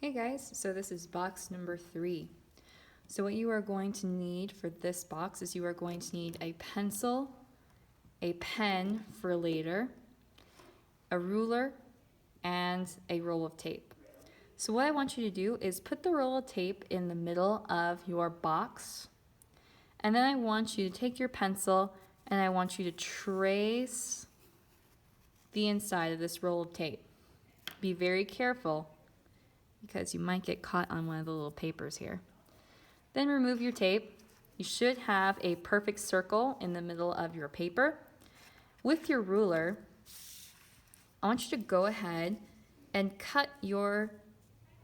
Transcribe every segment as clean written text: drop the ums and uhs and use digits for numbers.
Hey guys, so this is box number 3. So what you are going to need for this box is you are going to need a pencil, a pen for later, a ruler, and a roll of tape. So what I want you to do is put the roll of tape in the middle of your box, and then I want you to take your pencil and I want you to trace the inside of this roll of tape. Be very careful because you might get caught on one of the little papers here. Then remove your tape. You should have a perfect circle in the middle of your paper. With your ruler, I want you to go ahead and cut your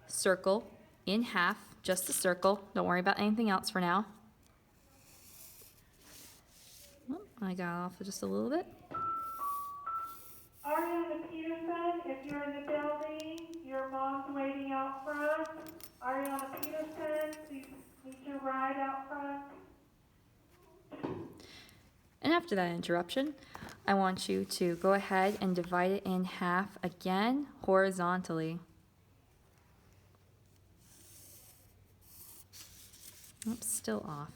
circle in half, just a circle. Don't worry about anything else for now. Oh, I got off just a little bit. Ariana Peterson, if you're in the building, your mom's waiting out front. Ariana Peterson, please meet your ride out front. And after that interruption, I want you to go ahead and divide it in half again, horizontally. Oops, still off.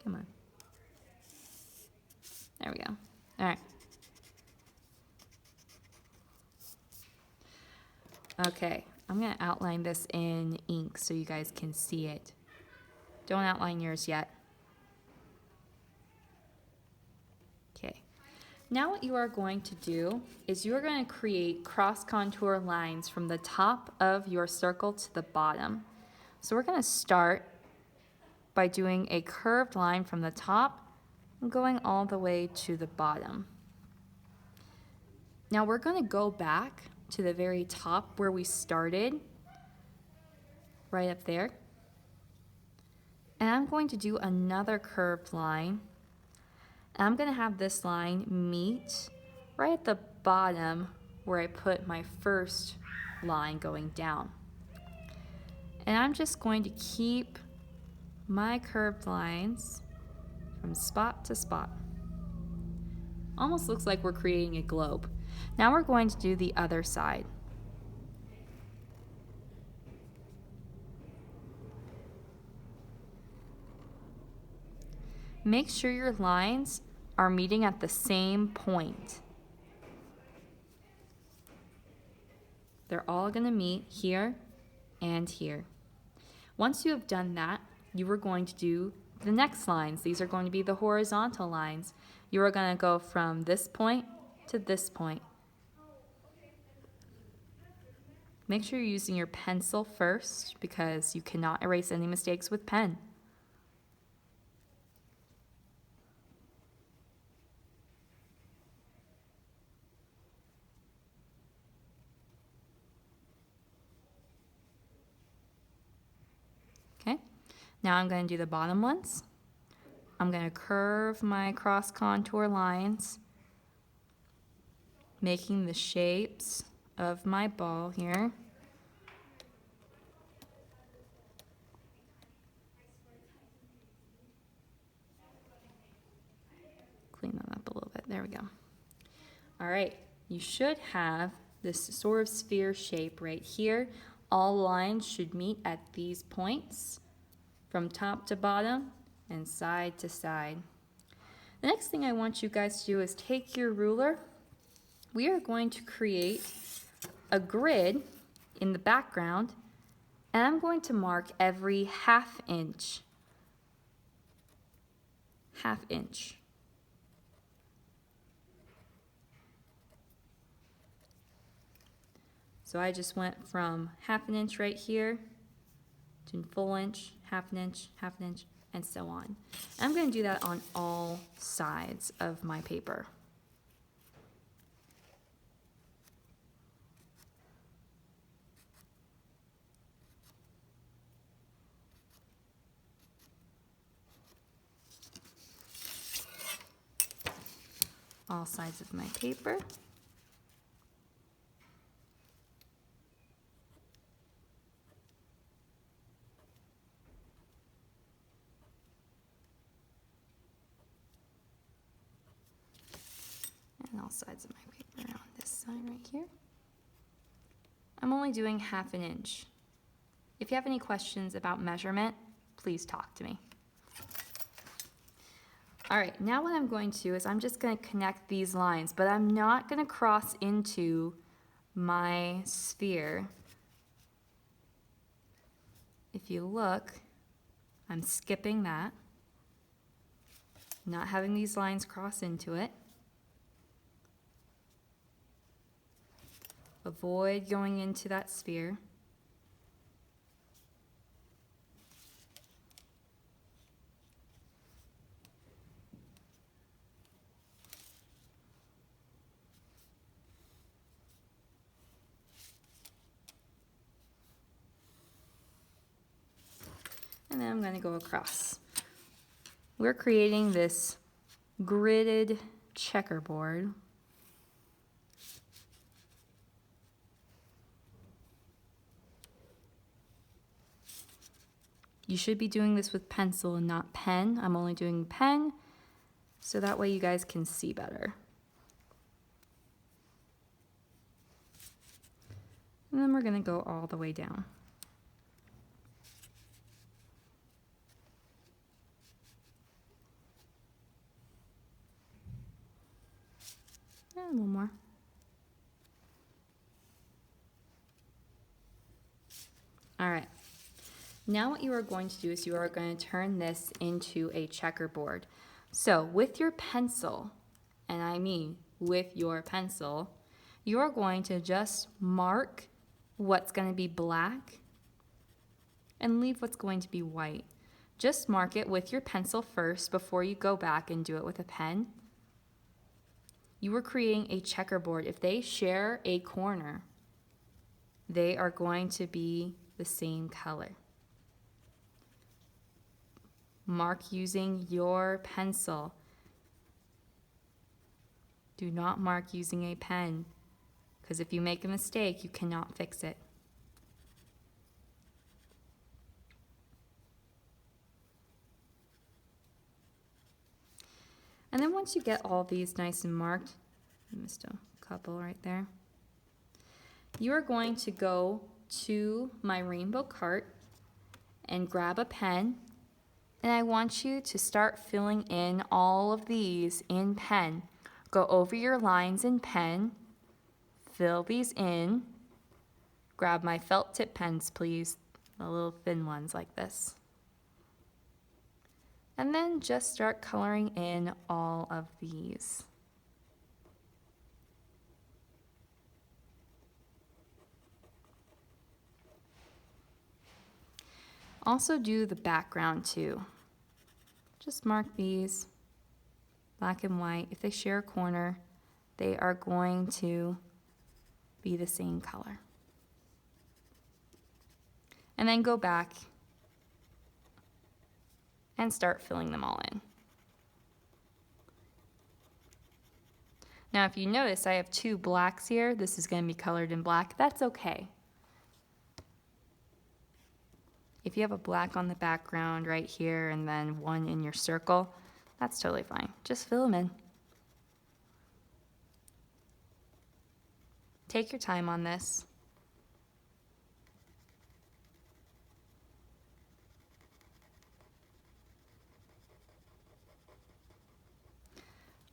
Come on. There we go. All right. Okay, I'm gonna outline this in ink so you guys can see it. Don't outline yours yet. Okay, now what you are going to do is you are going to create cross contour lines from the top of your circle to the bottom. So we're going to start by doing a curved line from the top and going all the way to the bottom. Now we're going to go back to the very top where we started, right up there. And I'm going to do another curved line. And I'm going to have this line meet right at the bottom where I put my first line going down. And I'm just going to keep my curved lines from spot to spot. Almost looks like we're creating a globe. Now we're going to do the other side. Make sure your lines are meeting at the same point. They're all going to meet here and here. Once you have done that, you are going to do the next lines. These are going to be the horizontal lines. You are going to go from this point to this point. Make sure you're using your pencil first because you cannot erase any mistakes with pen. Okay, now I'm going to do the bottom ones. I'm going to curve my cross contour lines, making the shapes of my ball here. Clean that up a little bit. There we go. All right, you should have this sort of sphere shape right here. All lines should meet at these points from top to bottom and side to side. The next thing I want you guys to do is take your ruler. We are going to create a grid in the background, and I'm going to mark every half inch. Half inch. So I just went from half an inch right here to full inch, half an inch, and so on. I'm going to do that on all sides of my paper. All sides of my paper. And all sides of my paper on this side right here. I'm only doing 1/2 inch. If you have any questions about measurement, please talk to me. All right, now what I'm going to do is I'm just going to connect these lines, but I'm not going to cross into my sphere. If you look, I'm skipping that, not having these lines cross into it. Avoid going into that sphere. And then I'm going to go across. We're creating this gridded checkerboard. You should be doing this with pencil and not pen. I'm only doing pen, so that way you guys can see better. And then we're going to go all the way down. And one more. All right. Now what you are going to do is you are going to turn this into a checkerboard. So with your pencil, and I mean with your pencil, you are going to just mark what's going to be black and leave what's going to be white. Just mark it with your pencil first before you go back and do it with a pen. You are creating a checkerboard. If they share a corner, they are going to be the same color. Mark using your pencil. Do not mark using a pen, because if you make a mistake, you cannot fix it. And then once you get all these nice and marked, I missed a couple right there, you are going to go to my rainbow cart and grab a pen, and I want you to start filling in all of these in pen. Go over your lines in pen, fill these in. Grab my felt tip pens, please, the little thin ones like this. And then just start coloring in all of these. Also do the background too. Just mark these black and white. If they share a corner, they are going to be the same color. And then go back and start filling them all in. Now if you notice, I have 2 blacks here. This is going to be colored in black. That's okay. If you have a black on the background right here and then one in your circle, that's totally fine. Just fill them in. Take your time on this.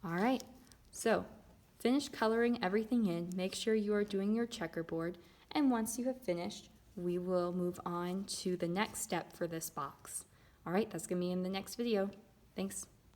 All right, so finish coloring everything in. Make sure you are doing your checkerboard, and once you have finished, we will move on to the next step for this box. All right, that's gonna be in the next video. Thanks.